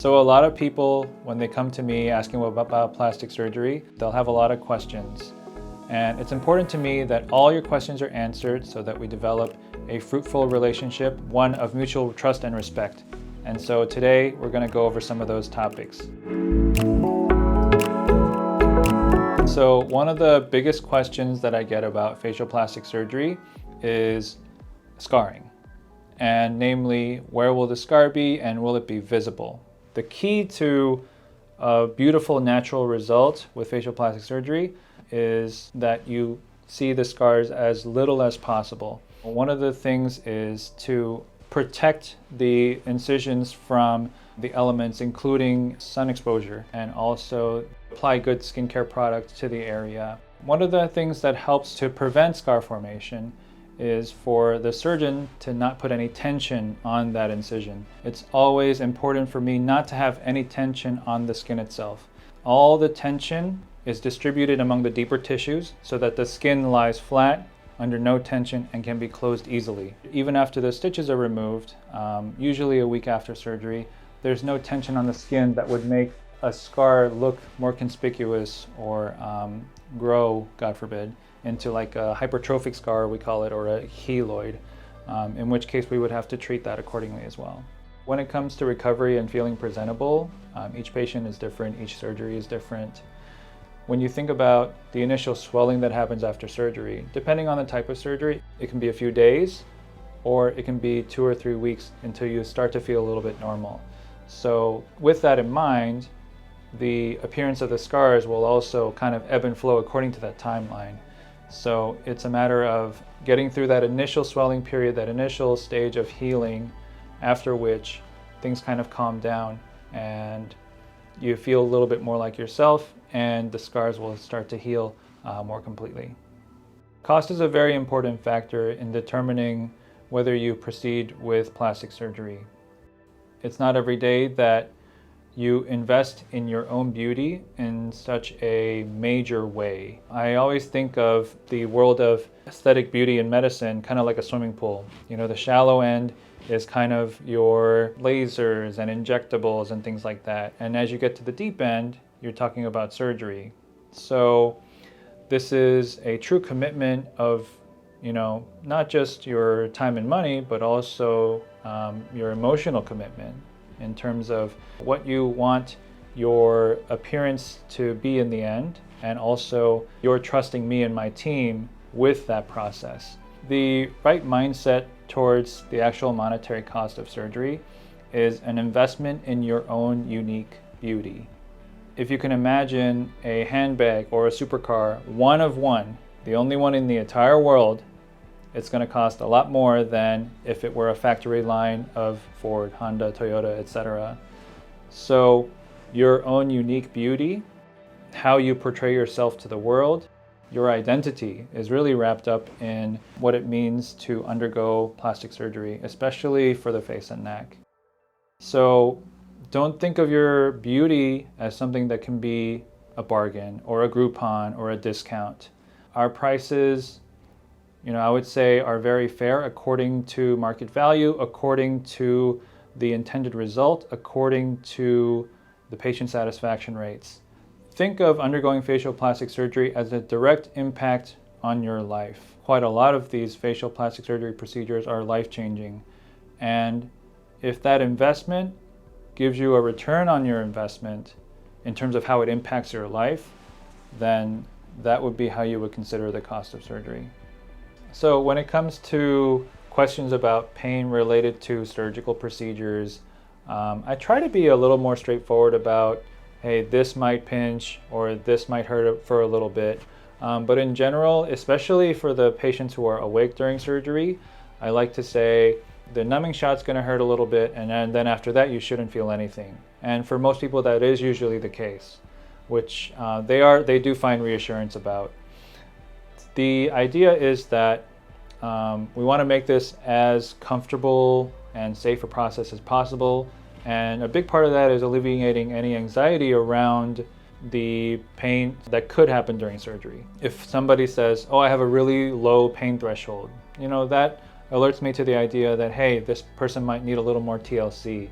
So a lot of people, when they come to me asking about plastic surgery, they'll have a lot of questions. And it's important to me that all your questions are answered so that we develop a fruitful relationship, one of mutual trust and respect. And so today we're going to go over some of those topics. So one of the biggest questions that I get about facial plastic surgery is scarring. And namely, where will the scar be and will it be visible? The key to a beautiful natural result with facial plastic surgery is that you see the scars as little as possible. One of the things is to protect the incisions from the elements, including sun exposure, and also apply good skincare products to the area. One of the things that helps to prevent scar formation is for the surgeon to not put any tension on that incision. It's always important for me not to have any tension on the skin itself. All the tension is distributed among the deeper tissues so that the skin lies flat, under no tension, and can be closed easily. Even after the stitches are removed, usually a week after surgery, there's no tension on the skin that would make a scar look more conspicuous or grow, God forbid, into like a hypertrophic scar, we call it, or a keloid, in which case we would have to treat that accordingly as well. When it comes to recovery and feeling presentable, each patient is different, each surgery is different. When you think about the initial swelling that happens after surgery, depending on the type of surgery, it can be a few days or it can be 2 or 3 weeks until you start to feel a little bit normal. So with that in mind, the appearance of the scars will also kind of ebb and flow according to that timeline. So it's a matter of getting through that initial swelling period, that initial stage of healing, after which things kind of calm down and you feel a little bit more like yourself and the scars will start to heal more completely. Cost is a very important factor in determining whether you proceed with plastic surgery. It's not every day that you invest in your own beauty in such a major way. I always think of the world of aesthetic beauty in medicine kind of like a swimming pool. You know, the shallow end is kind of your lasers and injectables and things like that. And as you get to the deep end, you're talking about surgery. So this is a true commitment of, you know, not just your time and money, but also your emotional commitment in terms of what you want your appearance to be in the end, and also you're trusting me and my team with that process. The right mindset towards the actual monetary cost of surgery is an investment in your own unique beauty. If you can imagine a handbag or a supercar, one of one, the only one in the entire world, it's going to cost a lot more than if it were a factory line of Ford, Honda, Toyota, etc. So your own unique beauty, how you portray yourself to the world, your identity is really wrapped up in what it means to undergo plastic surgery, especially for the face and neck. So don't think of your beauty as something that can be a bargain or a Groupon or a discount. Our prices, you know, I would say are very fair according to market value, according to the intended result, according to the patient satisfaction rates. Think of undergoing facial plastic surgery as a direct impact on your life. Quite a lot of these facial plastic surgery procedures are life-changing. And if that investment gives you a return on your investment in terms of how it impacts your life, then that would be how you would consider the cost of surgery. So when it comes to questions about pain related to surgical procedures, I try to be a little more straightforward about, hey, this might pinch or this might hurt for a little bit. But in general, especially for the patients who are awake during surgery, I like to say the numbing shot's going to hurt a little bit, and then after that you shouldn't feel anything. And for most people that is usually the case, which they do find reassurance about. The idea is that we want to make this as comfortable and safe a process as possible, and a big part of that is alleviating any anxiety around the pain that could happen during surgery. If somebody says, oh, I have a really low pain threshold, you know, that alerts me to the idea that, hey, this person might need a little more TLC.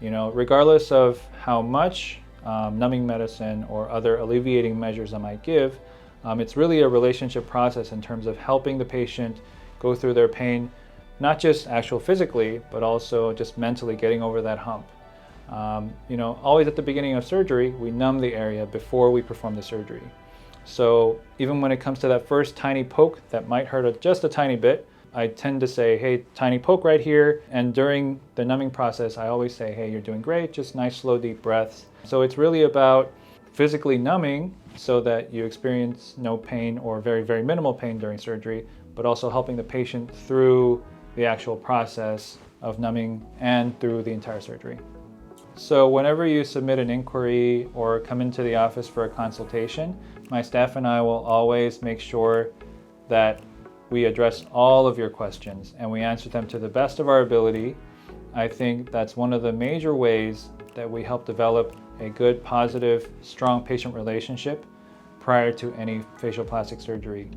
Regardless of how much numbing medicine or other alleviating measures I might give, it's really a relationship process in terms of helping the patient go through their pain, not just actual physically, but also just mentally getting over that hump. Always at the beginning of surgery, we numb the area before we perform the surgery. So even when it comes to that first tiny poke that might hurt just a tiny bit, I tend to say, hey, tiny poke right here. And during the numbing process, I always say, hey, you're doing great, just nice, slow, deep breaths. So it's really about physically numbing so that you experience no pain or very, very minimal pain during surgery, but also helping the patient through the actual process of numbing and through the entire surgery. So whenever you submit an inquiry or come into the office for a consultation, my staff and I will always make sure that we address all of your questions and we answer them to the best of our ability. I think that's one of the major ways that we help develop a good, positive, strong patient relationship prior to any facial plastic surgery.